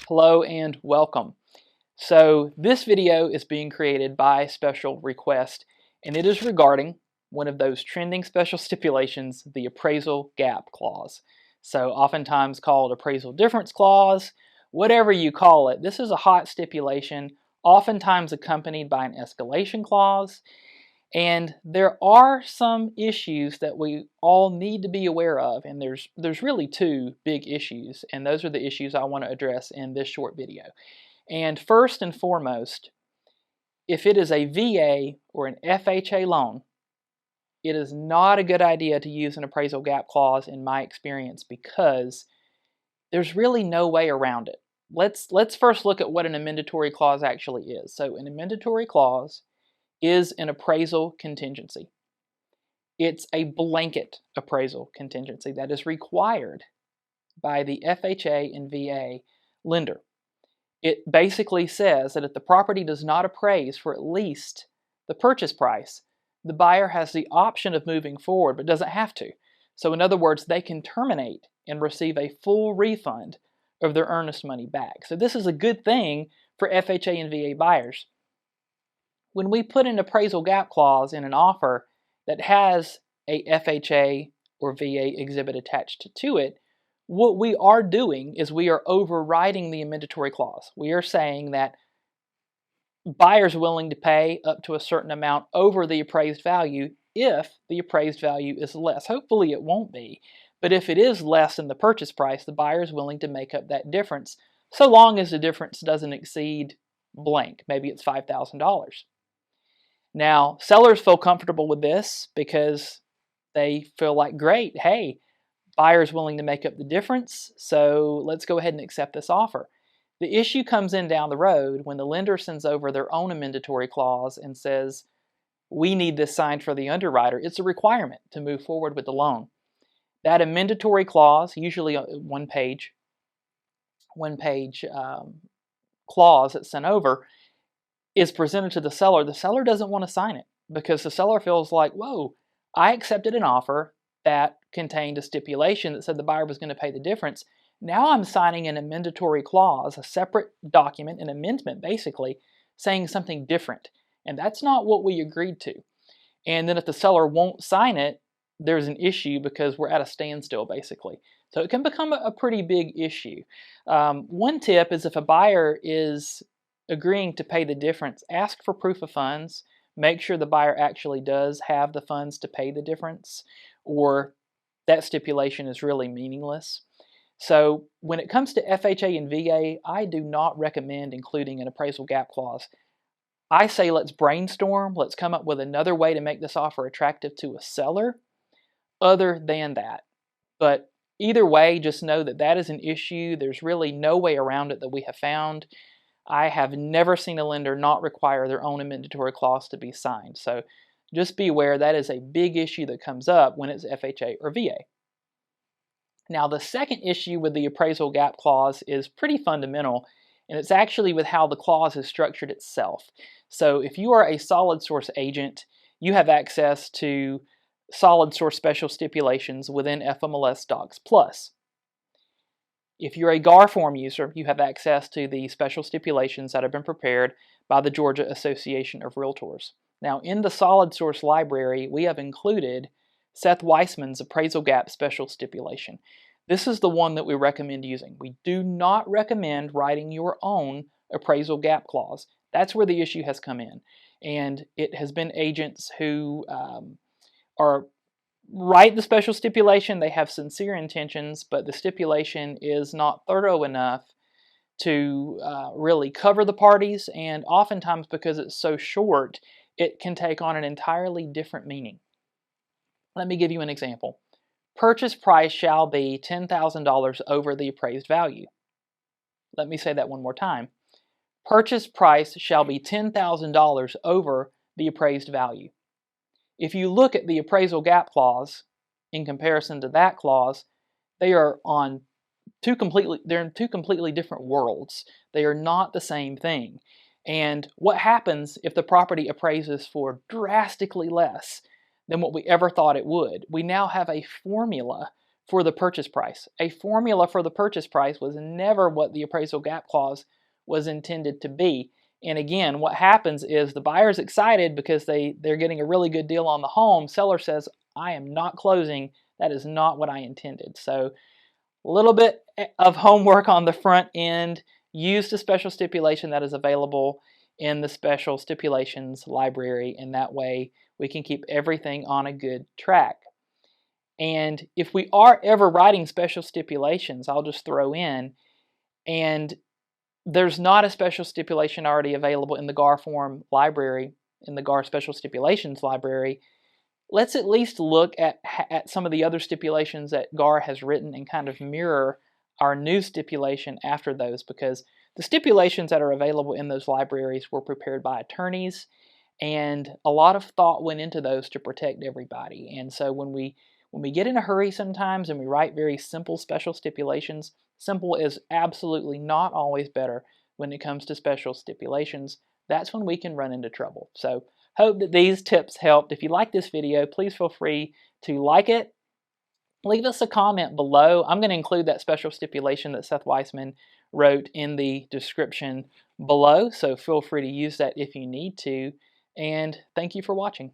Hello and welcome. So this video is being created by special request, and it is regarding one of those trending special stipulations, the appraisal gap clause. So oftentimes called appraisal difference clause, whatever you call it. This is a hot stipulation, oftentimes accompanied by an escalation clause. And there are some issues that we all need to be aware of, and there's really two big issues, and those are the issues I want to address in this short video. And first and foremost, if it is a VA or an FHA loan, it is not a good idea to use an appraisal gap clause in my experience because there's really no way around it. Let's first look at what an amendatory clause actually is. So an amendatory clause is an appraisal contingency. It's a blanket appraisal contingency that is required by the FHA and VA lender. It basically says that if the property does not appraise for at least the purchase price, the buyer has the option of moving forward but doesn't have to. So in other words, they can terminate and receive a full refund of their earnest money back. So this is a good thing for FHA and VA buyers. When we put an appraisal gap clause in an offer that has a FHA or VA exhibit attached to it, what we are doing is we are overriding the amendatory clause. We are saying that buyers are willing to pay up to a certain amount over the appraised value if the appraised value is less. Hopefully it won't be, but if it is less than the purchase price, the buyer is willing to make up that difference so long as the difference doesn't exceed blank. Maybe it's $5,000. Now, sellers feel comfortable with this because they feel like, great, hey, buyer's willing to make up the difference, so let's go ahead and accept this offer. The issue comes in down the road when the lender sends over their own amendatory clause and says, we need this signed for the underwriter. It's a requirement to move forward with the loan. That amendatory clause, usually a one-page clause that's sent over, is presented to the seller. The seller doesn't want to sign it because the seller feels like, whoa, I accepted an offer that contained a stipulation that said the buyer was going to pay the difference. Now I'm signing an amendatory clause, a separate document, an amendment basically, saying something different. And that's not what we agreed to. And then if the seller won't sign it, there's an issue because we're at a standstill basically. So it can become a pretty big issue. One tip is if a buyer is agreeing to pay the difference, ask for proof of funds. Make sure the buyer actually does have the funds to pay the difference, or that stipulation is really meaningless. So when it comes to FHA and VA, I do not recommend including an appraisal gap clause. I say let's brainstorm, let's come up with another way to make this offer attractive to a seller other than that. But either way, just know that that is an issue. There's really no way around it that we have found. I have never seen a lender not require their own amendatory clause to be signed. So just be aware that is a big issue that comes up when it's FHA or VA. Now the second issue with the appraisal gap clause is pretty fundamental, and it's actually with how the clause is structured itself. So if you are a solid source agent, you have access to solid source special stipulations within FMLS Docs Plus. If you're a GAR form user, you have access to the special stipulations that have been prepared by the Georgia Association of Realtors. Now, in the solid source library, we have included Seth Weissman's appraisal gap special stipulation. This is the one that we recommend using. We do not recommend writing your own appraisal gap clause. That's where the issue has come in. And it has been agents who write the special stipulation. They have sincere intentions, but the stipulation is not thorough enough to really cover the parties, and oftentimes because it's so short, it can take on an entirely different meaning. Let me give you an example. Purchase price shall be $10,000 over the appraised value. Let me say that one more time. Purchase price shall be $10,000 over the appraised value. If you look at the appraisal gap clause in comparison to that clause, they are in two completely different worlds. They are not the same thing. And what happens if the property appraises for drastically less than what we ever thought it would? We now have a formula for the purchase price. A formula for the purchase price was never what the appraisal gap clause was intended to be. And again, what happens is the buyer's excited because they're getting a really good deal on the home. Seller says, I am not closing. That is not what I intended. So a little bit of homework on the front end. Use the special stipulation that is available in the special stipulations library, and that way we can keep everything on a good track. And if we are ever writing special stipulations, I'll just throw in, and there's not a special stipulation already available in the GAR form library, in the GAR special stipulations library, let's at least look at some of the other stipulations that GAR has written and kind of mirror our new stipulation after those, because the stipulations that are available in those libraries were prepared by attorneys, and a lot of thought went into those to protect everybody. And so when we get in a hurry sometimes and we write very simple special stipulations, simple is absolutely not always better when it comes to special stipulations. That's when we can run into trouble. So hope that these tips helped. If you like this video, please feel free to like it. Leave us a comment below. I'm going to include that special stipulation that Seth Weissman wrote in the description below, so feel free to use that if you need to. And thank you for watching.